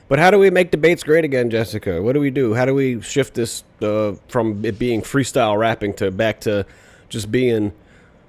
But how do we make debates great again, Jessica? What do we do? How do we shift this from it being freestyle rapping to back to just being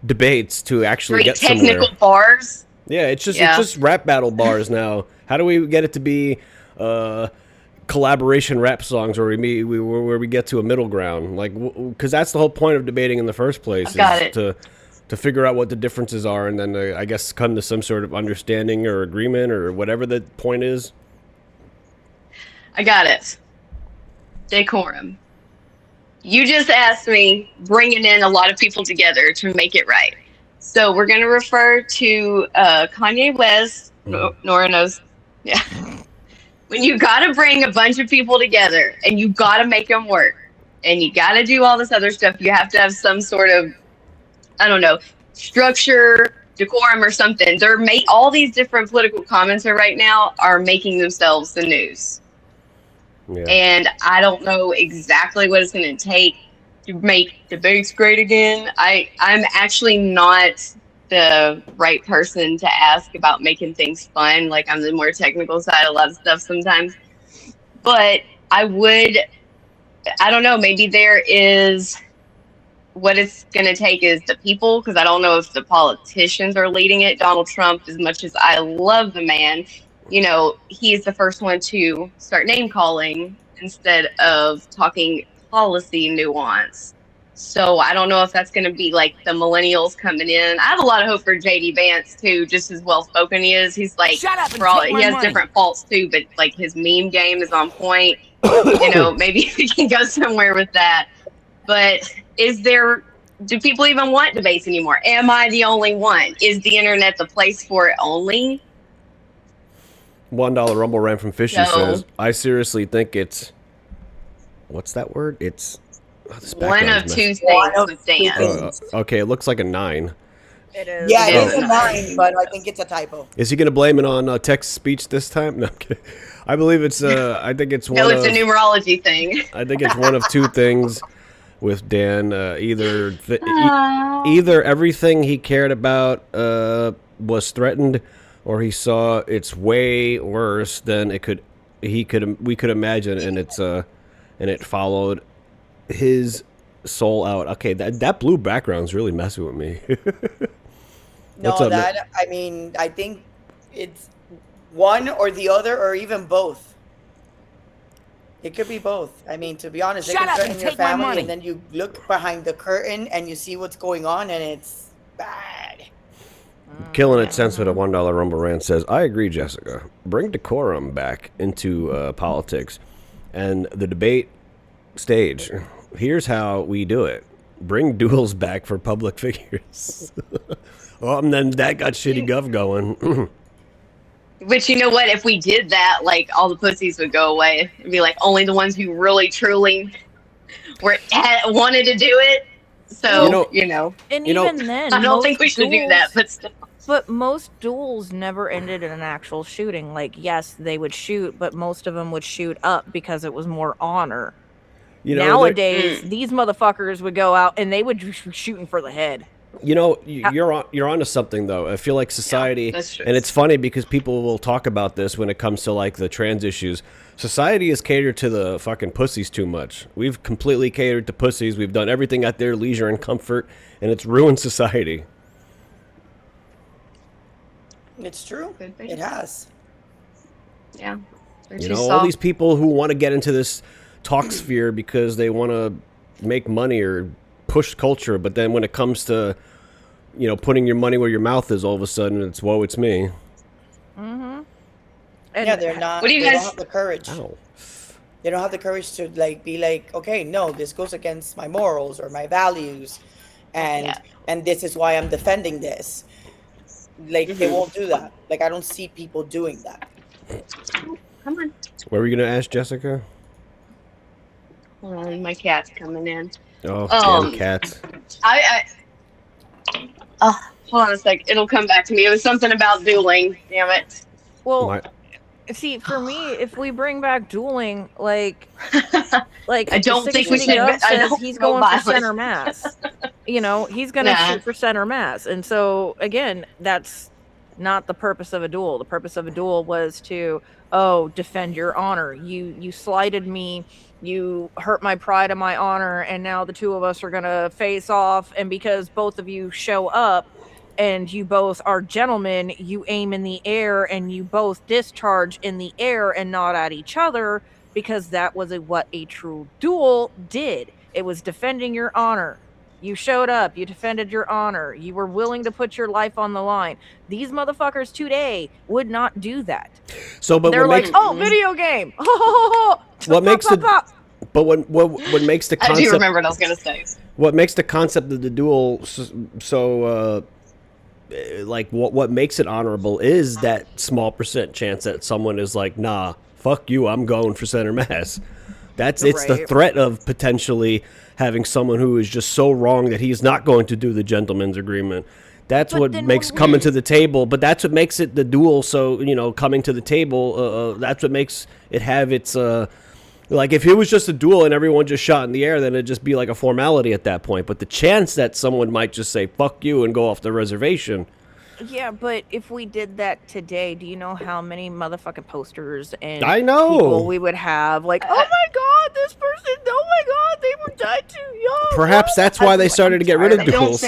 debates to actually Great get somewhere? technical bars. Yeah, it's Yeah. just rap battle bars now. How do we get it to be collaboration rap songs where we get to a middle ground? Like, because that's the whole point of debating in the first place, I've got is it. to figure out what the differences are, and then I guess come to some sort of understanding or agreement or whatever the point is. I got it. Decorum. You just asked me bringing in a lot of people together to make it right. So we're going to refer to Kanye West. Nora knows. Yeah. When you got to bring a bunch of people together and you got to make them work and you got to do all this other stuff, you have to have some sort of, I don't know, structure, decorum or something. All these different political comments right now are making themselves the news. Yeah. And I don't know exactly what it's going to take to make debates great again. I'm actually not the right person to ask about making things fun. Like, I'm the more technical side of a lot of stuff sometimes. But I don't know, maybe there is, what it's going to take is the people, because I don't know if the politicians are leading it. Donald Trump, as much as I love the man, you know, he is the first one to start name calling instead of talking policy nuance. So I don't know if that's going to be like the millennials coming in. I have a lot of hope for JD Vance too, just as well spoken he is. He's like, Shut up and he take has my money. different faults too, but like his meme game is on point. You know, maybe we can go somewhere with that. But do people even want debates anymore? Am I the only one? Is the internet the place for it only? $1 Rumble Ram from Fishy No. says, I seriously think it's, what's that word? It's this One background's of messed- two things with Dan. okay, it looks like a 9. It is. Yeah, It it is is a a 9, but I think it's a typo. Is he going to blame it on text speech this time? No, I'm kidding. I believe it's. I think it's one. No, it's of, a numerology thing. I think it's one of two things with Dan. Either everything he cared about was threatened, or he saw it's way worse than we could imagine, and it followed his soul out. Okay, that blue background's really messing with me. No, What's up, Nick? I mean, I think it's one or the other, or even both. It could be both. I mean, to be honest, they Shut can up threaten and your take my family, money. and then you look behind the curtain and you see what's going on, and it's bad. Killing it sense with a $1 Rumble Rant says, I agree, Jessica. Bring decorum back into politics and the debate stage. Here's how we do it. Bring duels back for public figures. Well, and then that got Shitty Gov going. But you know what? If we did that, like, all the pussies would go away. It'd be like only the ones who really, truly wanted to do it. So, you know. And You know, even then, I don't most think we should do that, but still. But most duels never ended in an actual shooting. Like, yes, they would shoot, but most of them would shoot up because it was more honor. You know, Nowadays, these motherfuckers would go out and they would be shooting for the head. You know, you're onto something though. I feel like society, that's true. and it's funny because people will talk about this when it comes to like the trans issues. Society has catered to the fucking pussies too much. We've completely catered to pussies. We've done everything at their leisure and comfort, and it's ruined society. It's true. Could be. It has. Yeah. You know, all these people who want to get into this talk sphere because they want to make money or push culture, but then when it comes to, you know, putting your money where your mouth is, all of a sudden it's, whoa, it's me. Mm-hmm. Yeah, they're not. What do you they guys- don't have the courage. Ow. They don't have the courage to like be like, okay, no, this goes against my morals or my values, and this is why I'm defending this. Like they won't do that. Like I don't see people doing that. Come on. What were you going to ask, Jessica? Hold on, my cat's coming in. Oh, Um, damn cats. Hold on a sec. It'll come back to me. It was something about dueling. Damn it. Well, My- see, for me, if we bring back dueling, like I don't think we 60 should- Gov I says don't he's know going for violence. center mass. You know, he's going to Nah. shoot for center mass. And so, again, that's not the purpose of a duel. The purpose of a duel was to, defend your honor. You slighted me, you hurt my pride and my honor, and now the two of us are gonna face off. And because both of you show up and you both are gentlemen, you aim in the air and you both discharge in the air and not at each other, because that was what a true duel did. It was defending your honor. You showed up, you defended your honor, you were willing to put your life on the line. These motherfuckers today would not do that. So, but they're like, makes, video game. what makes the but what makes the concept? I do remember what I was gonna say. What makes the concept of the duel so like what makes it honorable is that small percent chance that someone is like, nah, fuck you, I'm going for center mass. It's the threat of potentially having someone who is just so wrong that he's not going to do the gentleman's agreement. That's what makes coming to the table, but that's what makes it the duel. So, coming to the table, that's what makes it have its, like if it was just a duel and everyone just shot in the air, then it'd just be like a formality at that point. But the chance that someone might just say, fuck you and go off the reservation. Yeah, but if we did that today, do you know how many motherfucking posters and I know people we would have? Like, oh my god, this person, oh my god, they were died too young. Perhaps that's why they started to get rid of duels.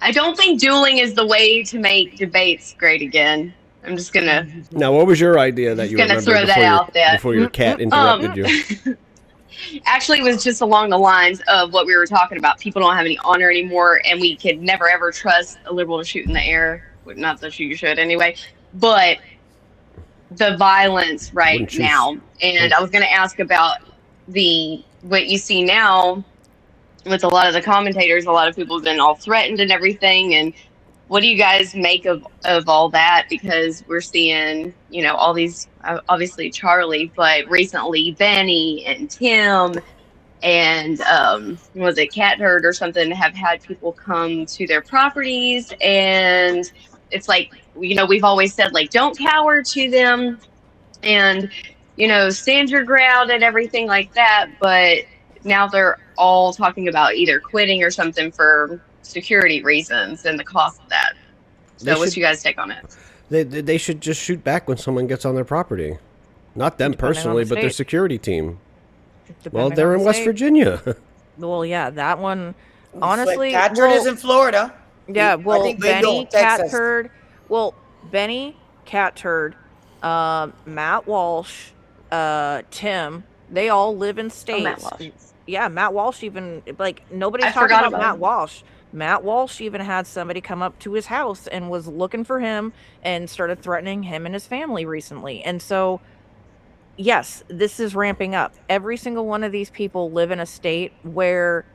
I don't think dueling is the way to make debates great again. I'm just gonna. Now, what was your idea that you remembered throw that out there before your cat interrupted you? Actually, it was just along the lines of what we were talking about. People don't have any honor anymore, and we could never ever trust a liberal to shoot in the air. Not that you should anyway, but the violence right now. And I was going to ask about what you see now with a lot of the commentators. A lot of people have been all threatened and everything. And what do you guys make of all that? Because we're seeing, all these, obviously Charlie, but recently Benny and Tim and was it Cat Herd or something, have had people come to their properties. And it's like, we've always said, like, don't cower to them and, stand your ground and everything like that. But now they're all talking about either quitting or something for security reasons and the cost of that. So what's you guys' take on it? They should just shoot back when someone gets on their property. Not them personally, but their security team. Well, they're in West Virginia. Well, yeah, that one, honestly. Cat Herd is in Florida. Yeah, well, Benny, Cat Herd. Well, Benny, Cat Herd, Matt Walsh, Tim, they all live in states. Matt Walsh. Yeah, Matt Walsh even, like, nobody's talking about Matt Walsh. Matt Walsh even had somebody come up to his house and was looking for him and started threatening him and his family recently. And so, yes, this is ramping up. Every single one of these people live in a state where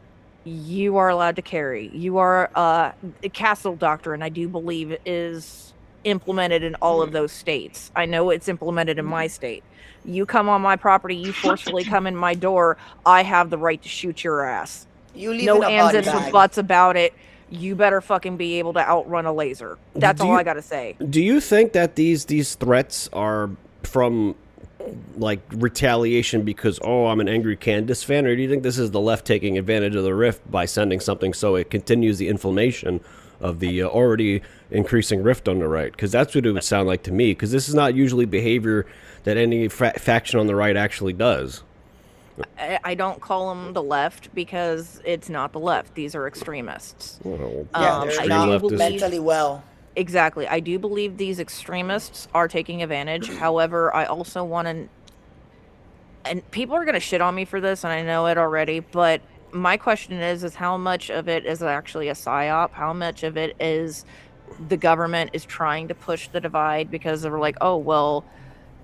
you are allowed to carry. You are a castle doctrine, I do believe, is implemented in all of those states. I know it's implemented in my state. You come on my property, you forcefully come in my door, I have the right to shoot your ass. You leave no ands, ifs, or buts about it. You better fucking be able to outrun a laser. That's all I gotta say. Do you think that these threats are from like retaliation because, I'm an angry Candace fan, or do you think this is the left taking advantage of the rift by sending something so it continues the inflammation of the already increasing rift on the right? Because that's what it would sound like to me, because this is not usually behavior that any faction on the right actually does. I don't call them the left because it's not the left. These are extremists. They're not mentally well. Exactly. I do believe these extremists are taking advantage. However, I also want to, and people are going to shit on me for this, and I know it already, but my question is how much of it is actually a psyop? How much of it is the government is trying to push the divide because they're like, oh, well,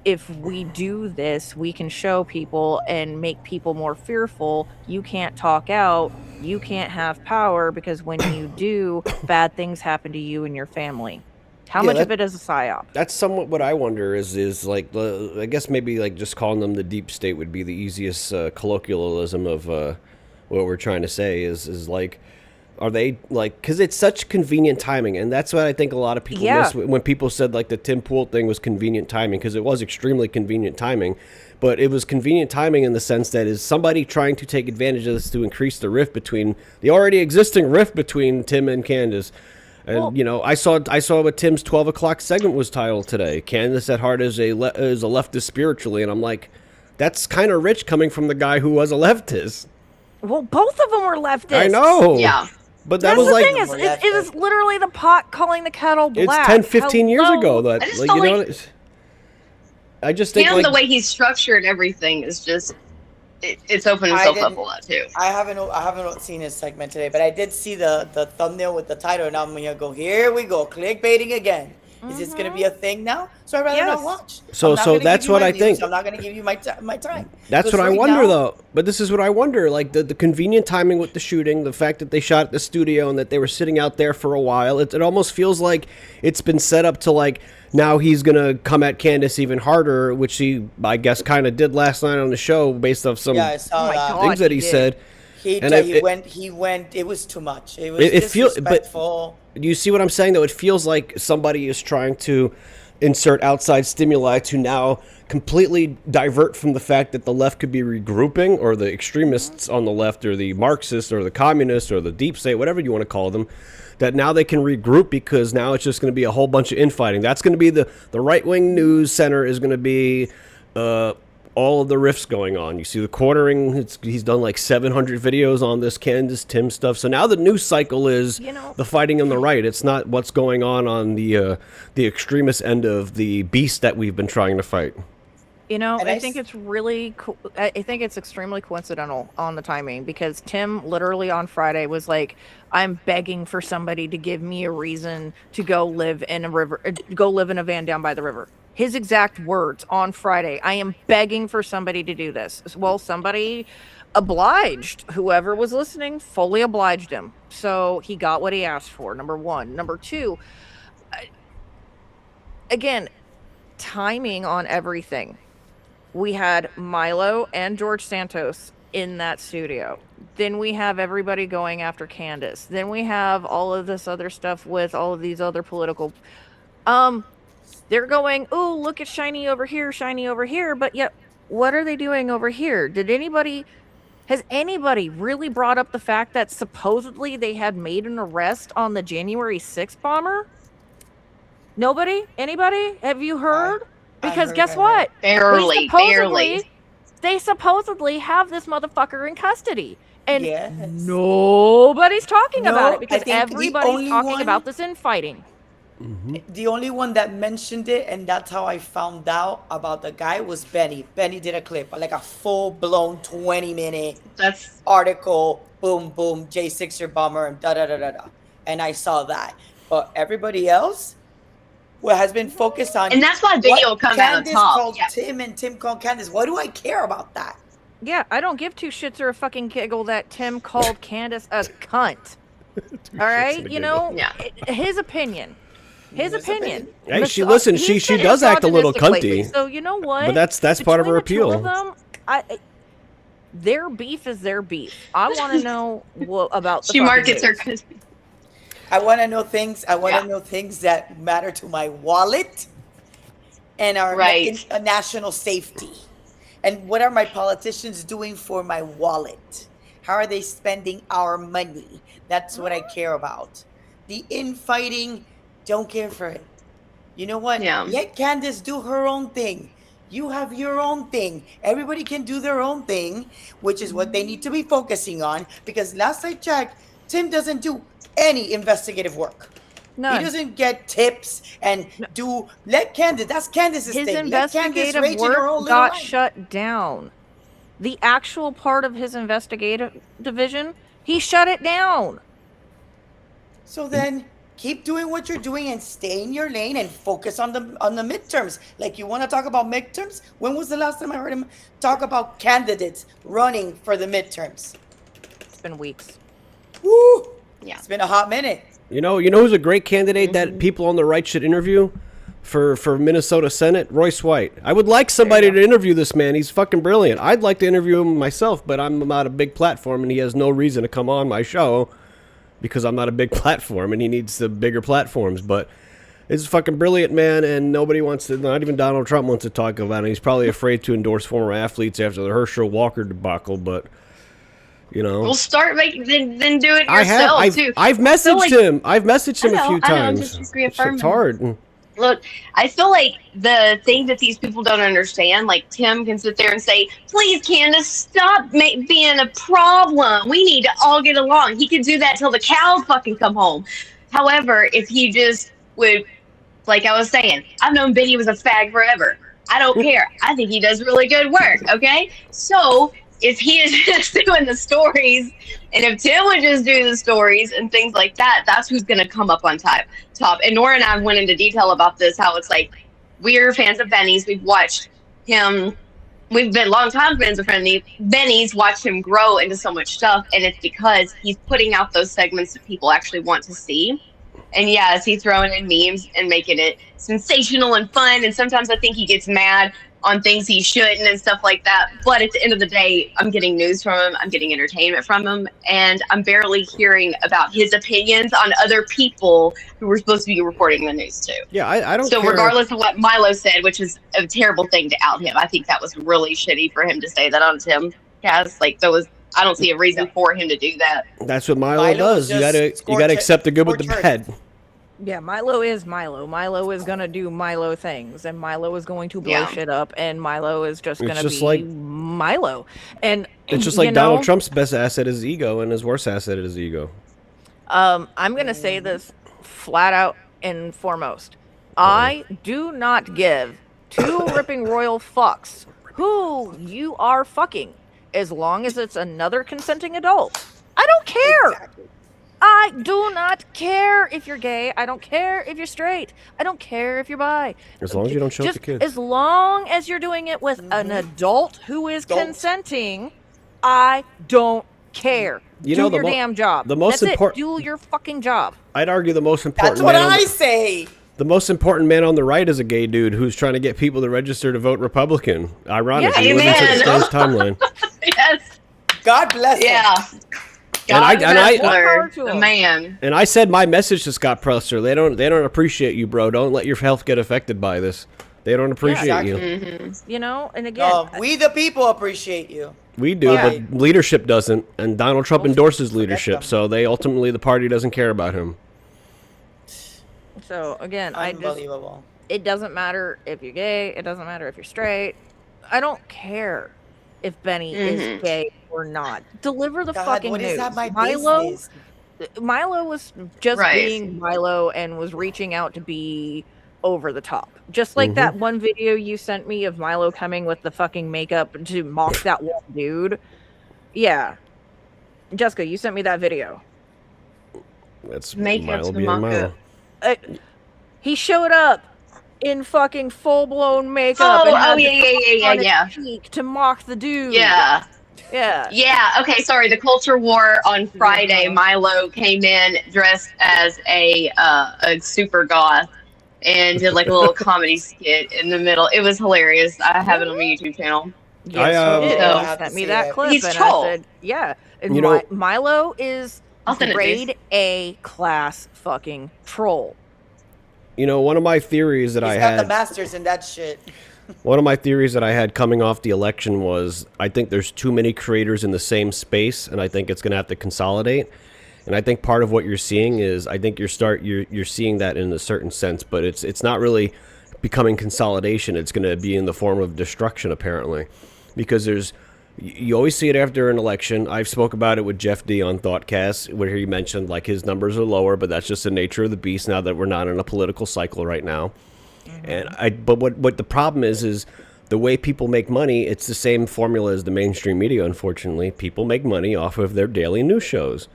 if we do this, we can show people and make people more fearful. You can't talk out. You can't have power because when you do, bad things happen to you and your family. How much of it is a psyop? That's somewhat what I wonder is like, I guess maybe like just calling them the deep state would be the easiest colloquialism of what we're trying to say is like, are they like, because it's such convenient timing, and that's what I think a lot of people miss when people said like the Tim Pool thing was convenient timing, because it was extremely convenient timing, but it was convenient timing in the sense that is somebody trying to take advantage of this to increase the rift between the already existing rift between Tim and Candace, And I saw what Tim's 12 o'clock segment was titled today. Candace at heart is a leftist spiritually, and I'm like, that's kind of rich coming from the guy who was a leftist. Well, both of them were leftists. I know. Yeah. But that That's was the like thing is, it is literally the pot calling the kettle black. it's 10, 15 years Hello? ago that I just like felt you know. like I just think the way he's structured everything is just it's opened himself up a lot too. I haven't seen his segment today, but I did see the thumbnail with the title, and I'm gonna go, here we go, clickbaiting again. Is this gonna be a thing now? So I'd rather not watch. So that's what I think. I'm not gonna give you my time. That's what I wonder though. But this is what I wonder, like the convenient timing with the shooting, the fact that they shot at the studio and that they were sitting out there for a while. It almost feels like it's been set up to like now he's gonna come at Candace even harder, which he I guess kind of did last night on the show based off some I saw that. things that he said. He went. It was too much. It was disrespectful. Do you see what I'm saying? Though it feels like somebody is trying to insert outside stimuli to now completely divert from the fact that the left could be regrouping, or the extremists on the left, or the Marxists, or the communists, or the deep state, whatever you want to call them. That now they can regroup because now it's just going to be a whole bunch of infighting. That's going to be the right-wing news center is going to be all of the riffs going on. You see the quartering, he's done like 700 videos on this Candace Tim stuff. So now the news cycle is the fighting on the right. It's not what's going on the extremist end of the beast that we've been trying to fight. I think it's really I think it's extremely coincidental on the timing, because Tim literally on Friday was like, I'm begging for somebody to give me a reason to go live in a van down by the river. His exact words on Friday, I am begging for somebody to do this. Well, somebody obliged. Whoever was listening fully obliged him. So he got what he asked for, number one. Number two, again, timing on everything. We had Milo and George Santos in that studio. Then we have everybody going after Candace. Then we have all of this other stuff with all of these other political... They're going, oh, look at shiny over here, but yet, what are they doing over here? Has anybody really brought up the fact that supposedly they had made an arrest on the January 6th bomber? Nobody? Anybody? Have you heard? Because guess what? Barely. They supposedly have this motherfucker in custody. And nobody's talking about it because everybody's talking about this infighting. Mm-hmm. The only one that mentioned it, and that's how I found out about the guy, was Benny. Benny did a clip, like a full-blown 20-minute article, boom, boom, J6er bomber, and da-da-da-da-da. And I saw that. But everybody else has been focused on... And that's why video comes out on top. Called Tim, and Tim called Candace. Why do I care about that? Yeah, I don't give two shits or a fucking giggle that Tim called Candace a cunt. All right? His opinion. His opinion. Hey, she does act a little cunty. So you know what? But that's part of her appeal. Between the two of them, their beef is their beef. I want to know about the she markets her. I want to know things. I want to know things that matter to my wallet and our national safety. And what are my politicians doing for my wallet? How are they spending our money? That's what I care about. The infighting, don't care for it. You know what? Yeah. Let Candace do her own thing. You have your own thing. Everybody can do their own thing, which is what they need to be focusing on. Because last I checked, Tim doesn't do any investigative work. No. He doesn't get tips and let Candace, that's Candace's thing. His investigative work got shut down. The actual part of his investigative division, he shut it down. So then keep doing what you're doing and stay in your lane and focus on the midterms. Like, you want to talk about midterms? When was the last time I heard him talk about candidates running for the midterms? It's been weeks. Woo! Yeah. It's been a hot minute. You know who's a great candidate that people on the right should interview for Minnesota Senate? Royce White. I would like somebody to interview this man. He's fucking brilliant. I'd like to interview him myself, but I'm not a big platform, and he has no reason to come on my show because I'm not a big platform, and he needs the bigger platforms. But it's fucking brilliant, man, and nobody wants to, not even Donald Trump wants to talk about it. He's probably afraid to endorse former athletes after the Herschel Walker debacle, but You know, Well, start making then do it I have. yourself too. I've messaged him. I've messaged him a few I know. I'm times. just It's reaffirming. hard. Look, I feel like the thing that these people don't understand, like Tim can sit there and say, please, Candace, stop being a problem. We need to all get along. He can do that till the cows fucking come home. However, if he just would, like I was saying, I've known Benny was a fag forever. I don't care. I think he does really good work, okay? So if he is just doing the stories, and if Tim would just do the stories and things like that, that's who's going to come up on top. And Nora and I went into detail about this, how it's like, we're fans of Benny's. We've watched him. We've been long time fans of Benny's, watched him grow into so much stuff. And it's because he's putting out those segments that people actually want to see. And yes, he's throwing in memes and making it sensational and fun. And sometimes I think he gets mad on things he shouldn't and stuff like that. But at the end of the day, I'm getting news from him. I'm getting entertainment from him. And I'm barely hearing about his opinions on other people who were supposed to be reporting the news too. Yeah, I don't So care. regardless of what Milo said, which is a terrible thing to out him, I think that was really shitty for him to say that on Tim Cast. Like, I don't see a reason for him to do that. That's what Milo does. You gotta accept the good with the bad. Yeah, Milo is Milo. Milo is gonna do Milo things, and Milo is going to blow shit up, and Milo is just gonna be like Milo. And it's just like Donald Trump's best asset is ego, and his worst asset is ego. I'm gonna say this flat out and foremost. I do not give two ripping royal fucks who you are fucking, as long as it's another consenting adult. I don't care. Exactly. I do not care if you're gay. I don't care if you're straight. I don't care if you're bi. As long as you don't show it to kids. As long as you're doing it with an adult who is consenting, I don't care. Do your damn job. The most important. Do your fucking job. I'd argue the most important. That's what I say. The most important man on the right is a gay dude who's trying to get people to register to vote Republican. Ironically, he lives in today's timeline. Yes. God bless him. Yeah. And the man. And I said my message to Scott Presser. They don't appreciate you, bro. Don't let your health get affected by this. They don't appreciate you. Mm-hmm. You know, and again, we the people appreciate you. We do, but leadership doesn't. And Donald Trump endorses leadership, so the party doesn't care about him. So again, unbelievable. It doesn't matter if you're gay. It doesn't matter if you're straight. I don't care if Benny is gay or not. Deliver the fucking news. Milo was just being Milo and was reaching out to be over the top. Just like that one video you sent me of Milo coming with the fucking makeup to mock that one dude. Yeah. Jessica, you sent me that video. That's makeup Milo to being mock Milo. He showed up in fucking full-blown makeup cheek to mock the dude. Yeah. Okay, sorry. The culture war on Friday. Milo came in dressed as a super goth and did like a little comedy skit in the middle. It was hilarious. I have it on my YouTube channel. Yes, sent me that clip. He's and troll. I said, yeah. And Milo is grade A class fucking troll. You know, one of my theories that He's got the masters in that shit. One of my theories that I had coming off the election was I think there's too many creators in the same space, and I think it's going to have to consolidate. And I think part of what you're seeing is I think you're seeing that in a certain sense, but it's not really becoming consolidation. It's going to be in the form of destruction, apparently, because you always see it after an election. I've spoke about it with Jeff D on Thoughtcast, where he mentioned like his numbers are lower, but that's just the nature of the beast now that we're not in a political cycle right now. But what the problem is the way people make money. It's the same formula as the mainstream media. Unfortunately, people make money off of their daily news shows,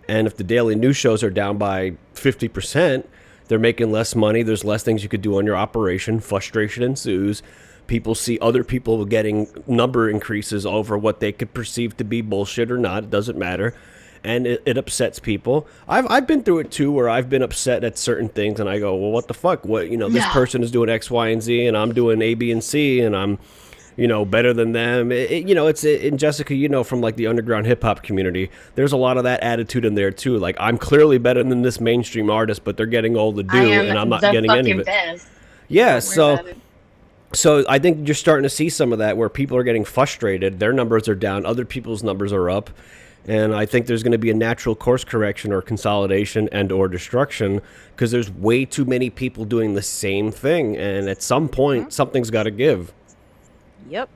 and if the daily news shows are down by 50%, they're making less money. There's less things you could do on your operation. Frustration ensues. People see other people getting number increases over what they could perceive to be bullshit or not. It doesn't matter. And it upsets people. I've been through it too, where I've been upset at certain things, and I go, well, what the fuck? This person is doing X, Y, and Z, and I'm doing A, B, and C, and I'm, better than them. And Jessica, from like the underground hip hop community, there's a lot of that attitude in there too. Like, I'm clearly better than this mainstream artist, but they're getting all the due, and I'm not getting any of it. Best. Yeah, So I think you're starting to see some of that where people are getting frustrated. Their numbers are down. Other people's numbers are up. And I think there's going to be a natural course correction or consolidation and or destruction because there's way too many people doing the same thing. And at some point, something's got to give. Yep.